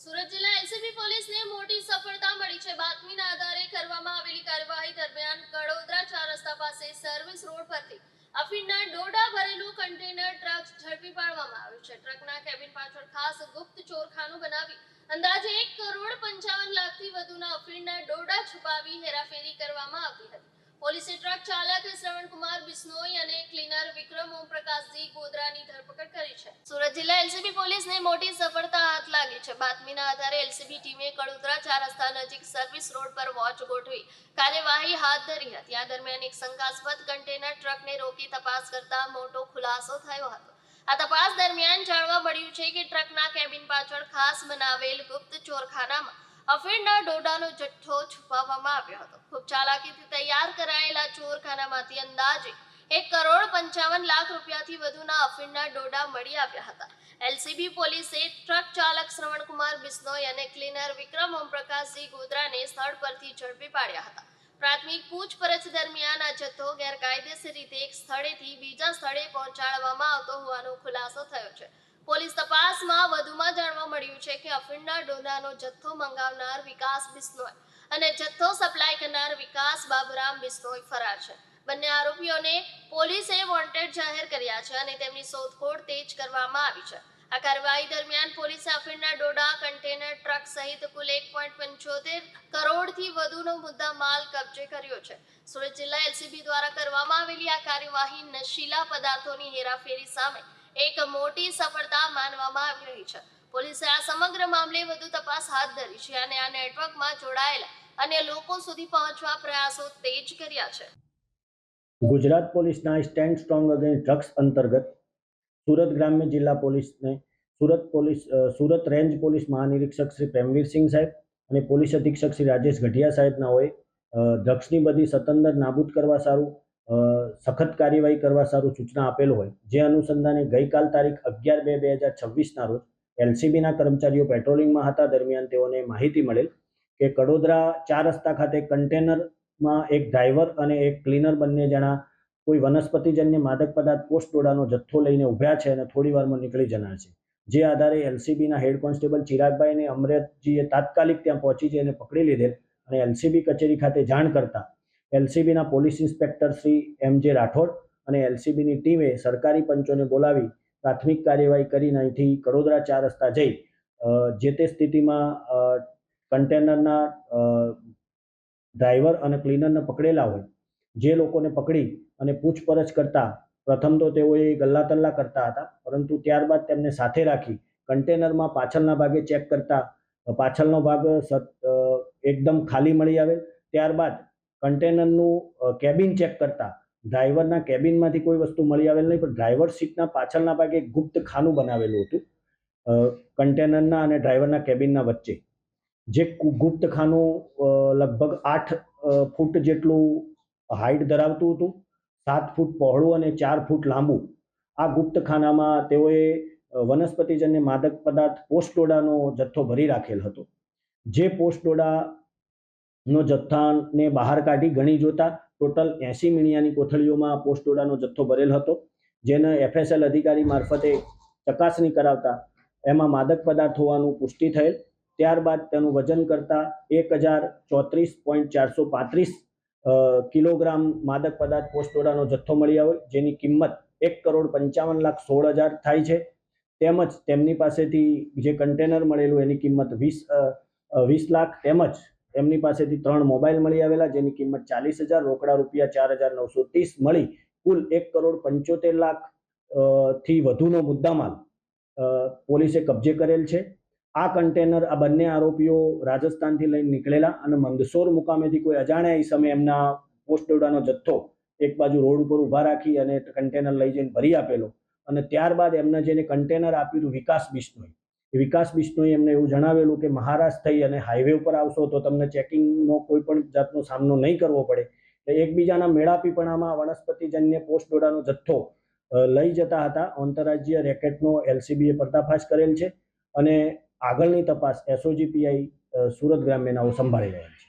સુરત જિલ્લા એલસીબી પોલીસને મોટી સફળતા મળી છે। બાતમીના આધારે કરવામાં આવેલી કાર્યવાહી દરમિયાન કડોદરા 4 રસ્તા પાસે સર્વિસ રોડ પરથી અફીણના ડોડા ભરેલું કન્ટેનર ટ્રક ઝડપી પાડવામાં આવ્યું છે। ટ્રકના કેબિન પાછળ ખાસ ગુપ્ત ચોરખાનું બનાવી અંદાજે 1,55 લાખથી વધુના અફીણના ડોડા છુપાવી હેરાફેરી કરવામાં આવતી હતી। પોલીસે ટ્રક ચાલક શ્રવણકુમાર બિશ્નોઈ અને ક્લીનર વિક્રમ ઓમપ્રકાશજી ગોધરાની ધરપકડ કરી છે। સુરત જિલ્લા એલસીબી પોલીસને મોટી સફળતા હાથ લાગી છે। બાતમીના આધારે એલસીબી ટીમે કડોદરા 4 રસ્તા નજીક સર્વિસ રોડ પર વોચ ગોઠવી કાર્યવાહી હાથ ધરી હતી। આ દરમિયાન એક શંકાસ્પદ કન્ટેનર ટ્રકને રોકી તપાસ કરતા મોટો ખુલાસો થયો હતો। આ તપાસ દરમિયાન જાણવા મળ્યું છે કે ટ્રકના કેબિન પાછળ ખાસ બનાવેલ ગુપ્ત ચોરખાનામાં અફીણના ડોડાનો જથ્થો છુપાવવામાં આવ્યો હતો। ખૂબ ચાલાકીથી તૈયાર કરાયેલા ચોરખાનામાંથી અંદાજે 1,55 લાખ રૂપિયાથી વધુના અફીણના ડોડા મળી આવ્યા હતા। એલસીબી પોલીસે ટ્રક ચાલક શ્રવણકુમાર બિશ્નોઈ અને ક્લીનર વિક્રમ ઓમપ્રકાશજી ગોધરાને સ્થળ પરથી ઝડપી પાડ્યા હતા। પ્રાથમિક પૂછપરછ દરમિયાન આ જથ્થો ગેરકાયદેસર રીતે એક સ્થળેથી બીજા સ્થળે પહોંચાડવામાં આવતો હોવાનો ખુલાસો થયો છે। પોલીસ તપાસમાં વધુમાં જાણવા મળ્યું છે કે અફીણના ડોડાનો જથ્થો મંગાવનાર વિકાસ બિશ્નોઈ અને જથ્થો સપ્લાય કરનાર વિકાસ બાબુરામ બિશ્નોઈ ફરાર છે। બંને આરોપીઓને પોલીસે વોન્ટેડ જાહેર કર્યા છે અને તેમની શોધખોળ તેજ કરવામાં આવી છે। આ કાર્યવાહી દરમિયાન પોલીસે અફીણના ડોડા, કન્ટેનર ટ્રક સહિત કુલ 1.75 કરોડથી વધુનો મુદ્દા માલ કબજે કર્યો છે। સુરત જિલ્લા એલસીબી દ્વારા કરવામાં આવેલી આ કાર્યવાહી નશીલા પદાર્થોની હેરાફેરી સામે એક મોટી સફળતા માનવામાં આવી રહી છે। પોલીસે આ સમગ્ર મામલે વધુ તપાસ હાથ ધરી છે અને આ નેટવર્કમાં જોડાયેલા અન્ય લોકો સુધી પહોંચવા પ્રયાસો તેજ કર્યા છે। ગુજરાત પોલીસના સ્ટેન્ડ સ્ટ્રોંગ અગેન્સ્ટ ડ્રગ્સ અંતર્ગત સુરત ગ્રામ્ય જિલ્લા પોલીસને સુરત રેન્જ પોલીસ મહાનિરીક્ષક શ્રી પ્રેમવીરસિંહ સાહેબ અને પોલીસ અધિક્ષક શ્રી રાજેશ ગઢિયા સાહેબનાઓએ ડ્રગ્સની બધી સતંદર નાબૂદ કરવા સારું સખત કાર્યવાહી કરવા સારું સૂચના આપેલ હોય, જે અનુસંધાને ગઈકાલ તારીખ 11/2/2026ના રોજ એલસીબીના કર્મચારીઓ પેટ્રોલિંગમાં હતા દરમિયાન તેઓને માહિતી મળેલ કે કડોદરા 4 રસ્તા ખાતે કન્ટેનરમાં એક ડ્રાઈવર અને એક ક્લીનર બંને જણા કોઈ વનસ્પતિજન્ય માદક પદાર્થ પોસ્ટ ડોડાનો જથ્થો લઈને ઊભા છે અને થોડી વારમાં નીકળી જનાર છે। જે આધારે એલસીબીના હેડ કોન્સ્ટેબલ ચિરાગભાઈ અને અમરેતજીએ તાત્કાલિક ત્યાં પહોંચી જઈને પકડી લીધેલ અને એલસીબી કચેરી ખાતે જાણ કરતા એલસીબીના પોલીસ ઇન્સ્પેક્ટર શ્રી એમ.જે. રાઠોડ અને એલસીબીની ટીમે સરકારી પંચોને બોલાવી પ્રાથમિક કાર્યવાહી કરીને અહીંથી કડોદરા 4 રસ્તા જઈ જે તે સ્થિતિમાં કન્ટેનરના ડ્રાઈવર અને ક્લીનરને પકડેલા હોય, જે લોકોને પકડી અને પૂછપરછ કરતા પ્રથમ તો તેઓએ ગલ્લા તલ્લા કરતા હતા, પરંતુ ત્યારબાદ તેમને સાથે રાખી કન્ટેનરમાં પાછળના ભાગે ચેક કરતા પાછળનો ભાગ એકદમ ખાલી મળી આવેલ। ત્યારબાદ કન્ટેનરનું કેબિન ચેક કરતા ડ્રાઈવરના કેબિનમાંથી કોઈ વસ્તુ મળી આવેલ નહીં, પણ ડ્રાઈવર સીટના પાછળના ભાગે એક ગુપ્ત ખાનું બનાવેલું હતું કન્ટેનરના અને ડ્રાઈવરના કેબિનના વચ્ચે, જે ગુપ્ત ખાનું લગભગ 8 ફૂટ જેટલું હાઈટ ધરાવતું હતું, 7 ફૂટ પહોળું અને 4 ફૂટ લાંબુ। આ ગુપ્ત ખાનામાં તેઓએ વનસ્પતિજન્ય માદક પદાર્થ પોસ્ટ ડોડાનો જથ્થો ભરી રાખેલ હતો। જે પોસ્ટ ડોડાનો જથ્થાને બહાર કાઢી ગણી જોતા ટોટલ 80 મીણિયાની કોથળીઓમાં પોસ્ટ ડોડાનો જથ્થો ભરેલ હતો, જેને એફએસએલ અધિકારી મારફતે ચકાસણી કરાવતા એમાં માદક પદાર્થ હોવાનું પુષ્ટિ થયેલ। ત્યારબાદ તેનું વજન કરતા 1034.435 કિલોગ્રામ માદક પદાર્થ પોસ્ટ ડોડાનો જથ્થો મળી આવ્યો, જેની કિંમત 1,55,16,000 થાય છે। તેમજ તેમની પાસેથી જે કન્ટેનર મળેલું એની કિંમત 20 લાખ, તેમજ એમની પાસેથી 3 મોબાઈલ મળી આવેલા જેની કિંમત 40,000, રોકડા રૂપિયા 4,930 મળી કુલ 1,75,00,000 થી વધુનો મુદ્દામાલ પોલીસે કબજે કરેલ છે। આ કન્ટેનર આ બંને આરોપીઓ રાજસ્થાનથી લઈને નીકળેલા અને મંદસોર મુકામેથી કોઈ અજાણ્યા ઈસમે એમના પોસ્ટ ડોડાનો જથ્થો એક બાજુ રોડ ઉપર ઊભા રાખી અને કન્ટેનર લઈ જઈને ભરી આપેલો અને ત્યારબાદ એમને જેને કન્ટેનર આપ્યું વિકાસ બિશ્નોઈ એમને એવું જણાવેલું કે મહારાષ્ટ્ર થઈ અને હાઈવે ઉપર આવશો તો તમને ચેકિંગનો કોઈ પણ જાતનો સામનો નહીં કરવો પડે। એકબીજાના મેળાપીપણામાં વનસ્પતિજન્ય પોસ્ટ ડોડાનો જથ્થો લઈ જતા હતા। આંતરરાજ્ય રેકેટનો એલસીબીએ પર્દાફાશ કરેલ છે અને આગળની તપાસ એસઓજી પીઆઈ સુરત ગ્રામ્યનાઓ સંભાળી રહ્યા છે।